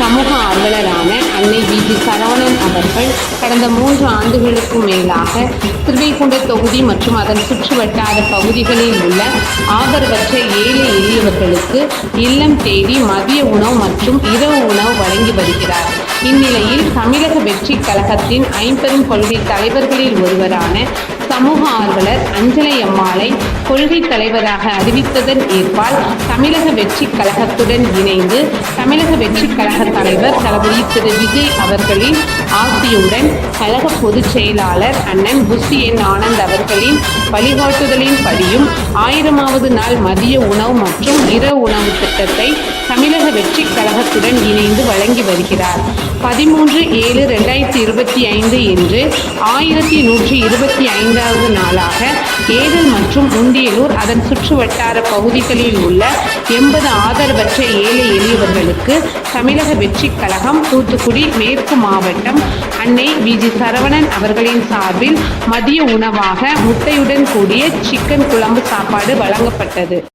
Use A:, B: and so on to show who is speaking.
A: சமூக ஆர்வலரான அன்னை வி.ஜி. சரவணன் அவர்கள் கடந்த 3 ஆண்டுகளுக்கும் மேலாக திருவைகுண்ட தொகுதி மற்றும் அதன் சுற்றுவட்டார பகுதிகளில் உள்ள ஆதரவற்ற ஏழை எளியவர்களுக்கு இல்லம் தேடி மதிய உணவு மற்றும் இரவு உணவு வழங்கி வருகிறார். இந்நிலையில் தமிழக வெற்றிக் கழகத்தின் ஐம்பெரும் கொள்கை தலைவர்களில் ஒருவரான சமூக ஆர்வலர் அஞ்சலை அம்மாளை கொள்கை தலைவராக அறிவித்ததன் ஏற்பால் தமிழக வெற்றிக் கழகத்துடன் இணைந்து தமிழக வெற்றிக் கழக தலைவர் தளபதி திரு விஜய் அவர்களின் ஆசியுடன் கழக பொதுச் செயலாளர் அண்ணன் புஷி என் ஆனந்த் அவர்களின் வழிகாட்டுதலின் படியும் 1000வது நாள் மதிய உணவு மற்றும் இரவு உணவு திட்டத்தை தமிழக வெற்றிக் கழகத்துடன் இணைந்து வழங்கி வருகிறார். 13/7/2025 என்று 1125வது நாளாக ஏரல் மற்றும் முண்டியலூர் அதன் சுற்றுவட்டார பகுதிகளில் உள்ள 80 ஆதரவற்ற ஏழை எளியவர்களுக்கு தமிழக வெற்றிக் கழகம் தூத்துக்குடி மேற்கு மாவட்டம் அன்னை வி.ஜி. சரவணன் அவர்களின் சார்பில் மதிய உணவாக முட்டையுடன் கூடிய சிக்கன் குழம்பு சாப்பாடு வழங்கப்பட்டது.